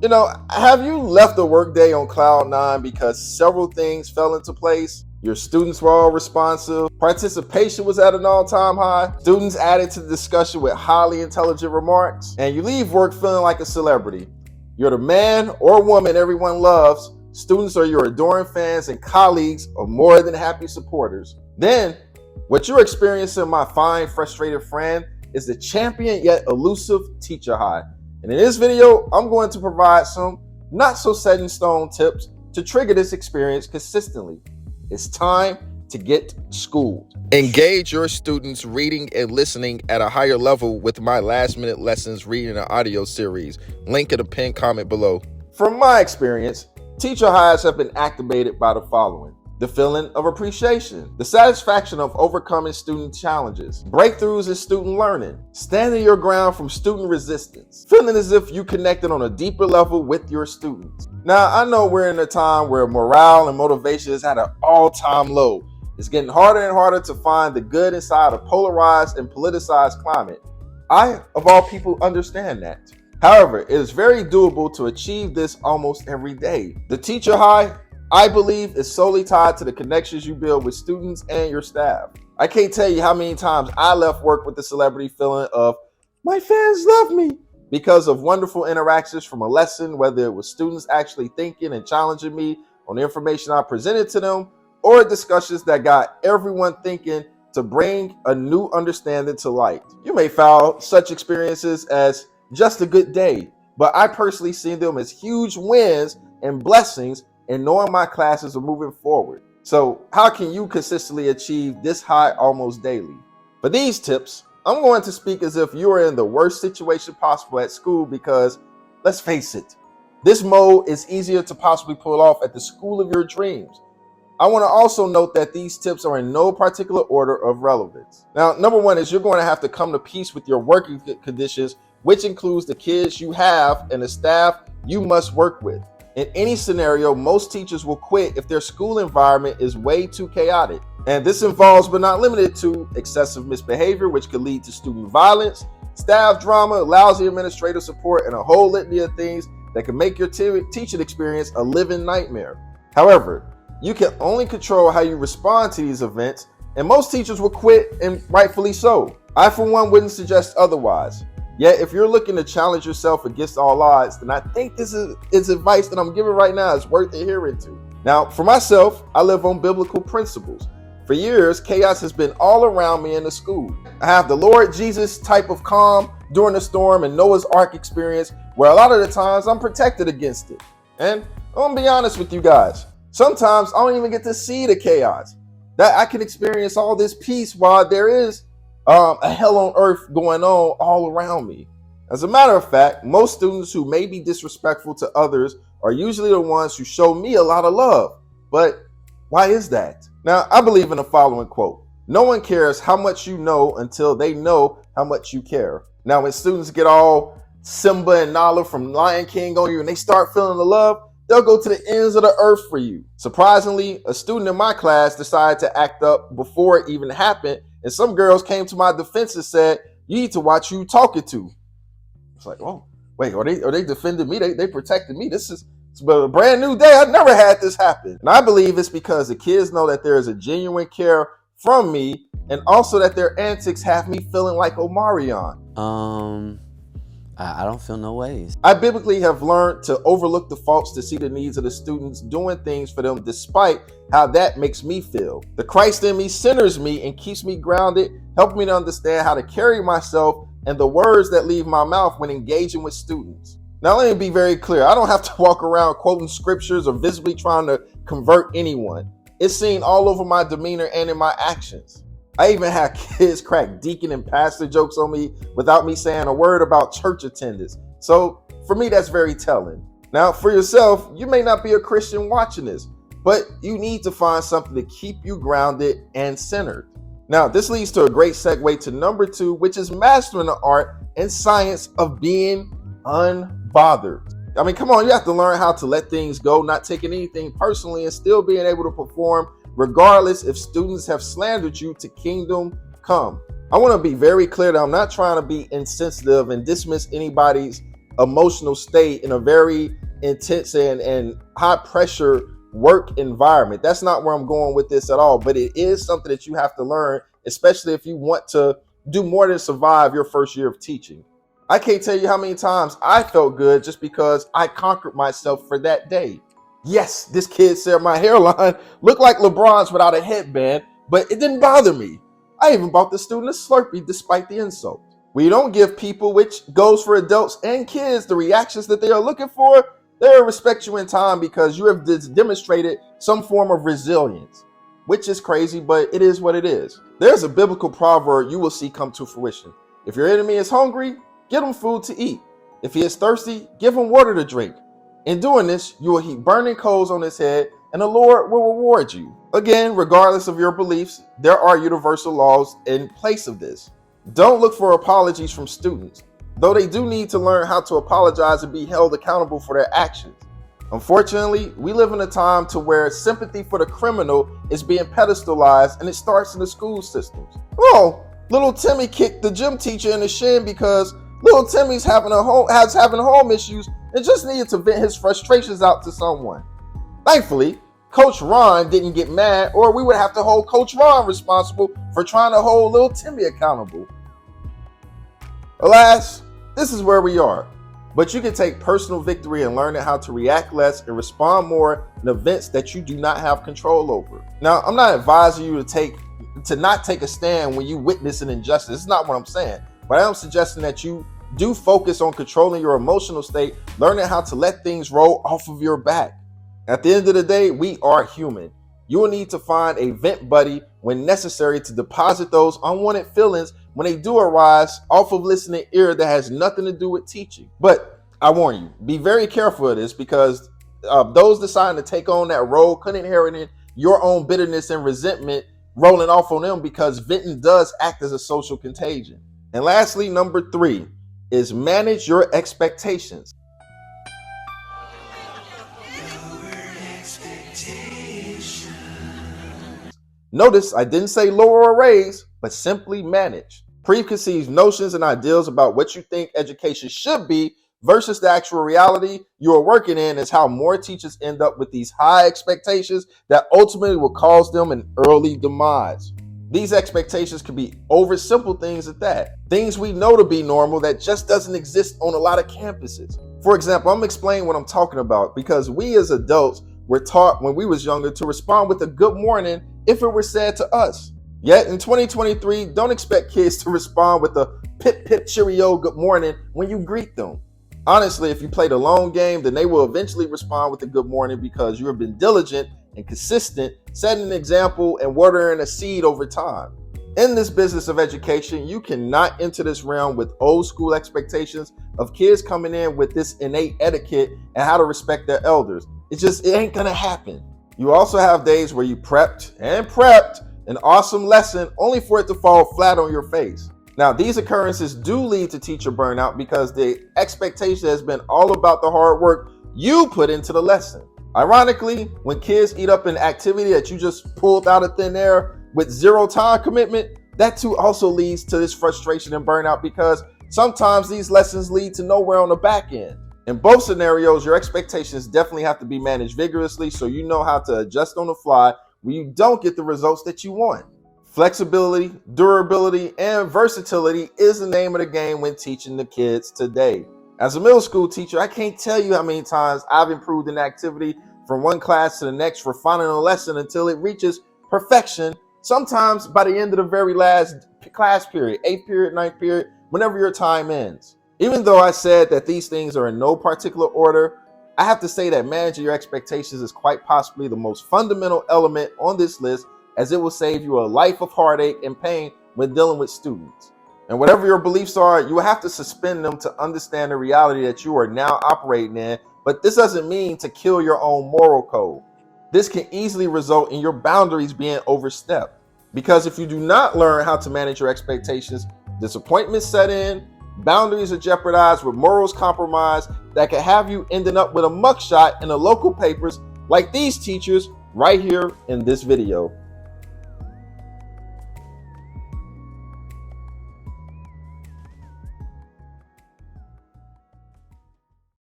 Have you left the workday on cloud nine because several things fell into place? Your students were all responsive, participation was at an all-time high, students added to the discussion with highly intelligent remarks, and you leave work feeling like a celebrity. You're the man or woman everyone loves, students are your adoring fans, and colleagues are more than happy supporters. Then, what you're experiencing, my fine, frustrated friend, is the champion yet elusive teacher high. And in this video, I'm going to provide some not so set in stone tips to trigger this experience consistently. It's time to get schooled. Engage your students reading and listening at a higher level with my last minute lessons reading and audio series. Link in the pinned comment below. From my experience, teacher highs have been activated by the following: the feeling of appreciation, the satisfaction of overcoming student challenges, breakthroughs in student learning, standing your ground from student resistance, feeling as if you connected on a deeper level with your students. Now, I know we're in a time where morale and motivation is at an all-time low. It's getting harder and harder to find the good inside a polarized and politicized climate. I, of all people, understand that. However, it is very doable to achieve this almost every day. The teacher high, I believe, is solely tied to the connections you build with students and your staff. I can't tell you how many times I left work with the celebrity feeling of, my fans love me, because of wonderful interactions from a lesson, whether it was students actually thinking and challenging me on the information I presented to them, or discussions that got everyone thinking to bring a new understanding to light. You may file such experiences as just a good day, but I personally see them as huge wins and blessings and knowing my classes are moving forward. So how can you consistently achieve this high almost daily? For these tips, I'm going to speak as if you are in the worst situation possible at school because, let's face it, this mode is easier to possibly pull off at the school of your dreams. I want to also note that these tips are in no particular order of relevance. Now, number one is you're going to have to come to peace with your working conditions, which includes the kids you have and the staff you must work with. In any scenario, most teachers will quit if their school environment is way too chaotic. And this involves, but not limited to, excessive misbehavior, which could lead to student violence, staff drama, lousy administrative support, and a whole litany of things that can make your teaching experience a living nightmare. However, you can only control how you respond to these events, and most teachers will quit, and rightfully so. I, for one, wouldn't suggest otherwise. Yet, if you're looking to challenge yourself against all odds, then I think this is advice that I'm giving right now is worth adhering to. Now, for myself, I live on biblical principles. For years, chaos has been all around me in the school. I have the Lord Jesus type of calm during the storm and Noah's Ark experience, where a lot of the times I'm protected against it. And I'm gonna be honest with you guys, sometimes I don't even get to see the chaos. That I can experience all this peace while there is a hell on earth going on all around me. As a matter of fact, most students who may be disrespectful to others are usually the ones who show me a lot of love. But why is that? Now, I believe in the following quote: no one cares how much you know until they know how much you care. Now, when students get all Simba and Nala from Lion King on you and they start feeling the love, they'll go to the ends of the earth for you. Surprisingly, a student in my class decided to act up before it even happened, and some girls came to my defense and said, you need to watch who you talking to. It's like, oh, wait, are they defending me? They protected me. This is a brand new day. I've never had this happen. And I believe it's because the kids know that there is a genuine care from me, and also that their antics have me feeling like Omarion. I don't feel no ways. I biblically have learned to overlook the faults to see the needs of the students, doing things for them despite how that makes me feel. The Christ in me centers me and keeps me grounded, helping me to understand how to carry myself and the words that leave my mouth when engaging with students. Now, let me be very clear. I don't have to walk around quoting scriptures or visibly trying to convert anyone. It's seen all over my demeanor and in my actions. I even had kids crack deacon and pastor jokes on me without me saying a word about church attendance. So for me, that's very telling. Now, for yourself, you may not be a Christian watching this, but you need to find something to keep you grounded and centered. Now, this leads to a great segue to number 2, which is mastering the art and science of being unbothered. I mean, come on, you have to learn how to let things go, not taking anything personally, and still being able to perform regardless if students have slandered you to kingdom come. I want to be very clear that I'm not trying to be insensitive and dismiss anybody's emotional state in a very intense and high pressure work environment. That's not where I'm going with this at all, but it is something that you have to learn, especially if you want to do more than survive your first year of teaching. I can't tell you how many times I felt good just because I conquered myself for that day. Yes, this kid said my hairline looked like LeBron's without a headband, but it didn't bother me. I even bought the student a Slurpee despite the insult. We don't give people, which goes for adults and kids, the reactions that they are looking for. They'll respect you in time because you have demonstrated some form of resilience, which is crazy, but it is what it is. There's a biblical proverb you will see come to fruition. If your enemy is hungry, give him food to eat. If he is thirsty, give him water to drink. In doing this, you will heap burning coals on his head, and the Lord will reward you. Again, regardless of your beliefs, there are universal laws in place of this. Don't look for apologies from students, though they do need to learn how to apologize and be held accountable for their actions. Unfortunately, we live in a time to where sympathy for the criminal is being pedestalized, and it starts in the school systems. Oh, little Timmy kicked the gym teacher in the shin because little Timmy's having home issues and just needed to vent his frustrations out to someone. Thankfully, Coach Ron didn't get mad, or we would have to hold Coach Ron responsible for trying to hold little Timmy accountable. Alas, this is where we are. But you can take personal victory in learning how to react less and respond more in events that you do not have control over. Now, I'm not advising you to not take a stand when you witness an injustice. It's not what I'm saying. But I am suggesting that you do focus on controlling your emotional state, learning how to let things roll off of your back. At the end of the day, we are human. You will need to find a vent buddy when necessary to deposit those unwanted feelings when they do arise off of listening ear that has nothing to do with teaching. But I warn you, be very careful of this because those deciding to take on that role could inherit your own bitterness and resentment rolling off on them, because venting does act as a social contagion. And lastly, number 3 is manage your expectations. Notice I didn't say lower or raise, but simply manage. Preconceived notions and ideals about what you think education should be versus the actual reality you are working in is how more teachers end up with these high expectations that ultimately will cause them an early demise. These expectations can be over simple things at that. Things we know to be normal that just doesn't exist on a lot of campuses. For example, I'm explaining what I'm talking about because we as adults were taught when we was younger to respond with a good morning if it were said to us. Yet in 2023, don't expect kids to respond with a pip pip cheerio good morning when you greet them. Honestly, if you play the long game, then they will eventually respond with a good morning because you have been diligent and consistent, setting an example and watering a seed over time. In this business of education, you cannot enter this realm with old school expectations of kids coming in with this innate etiquette and how to respect their elders. It ain't gonna happen. You also have days where you prepped an awesome lesson only for it to fall flat on your face. Now, these occurrences do lead to teacher burnout because the expectation has been all about the hard work you put into the lesson. Ironically, when kids eat up an activity that you just pulled out of thin air with zero time commitment, that too also leads to this frustration and burnout because sometimes these lessons lead to nowhere on the back end. In both scenarios, your expectations definitely have to be managed vigorously so you know how to adjust on the fly when you don't get the results that you want. Flexibility, durability, and versatility is the name of the game when teaching the kids today. As a middle school teacher, I can't tell you how many times I've improved an activity from one class to the next, refining a lesson until it reaches perfection, sometimes by the end of the very last class period, 8th period, 9th period, whenever your time ends. Even though I said that these things are in no particular order, I have to say that managing your expectations is quite possibly the most fundamental element on this list, as it will save you a life of heartache and pain when dealing with students. And whatever your beliefs are, you will have to suspend them to understand the reality that you are now operating in, but this doesn't mean to kill your own moral code. This can easily result in your boundaries being overstepped. Because if you do not learn how to manage your expectations, disappointments set in, boundaries are jeopardized with morals compromised that can have you ending up with a mugshot in the local papers like these teachers right here in this video.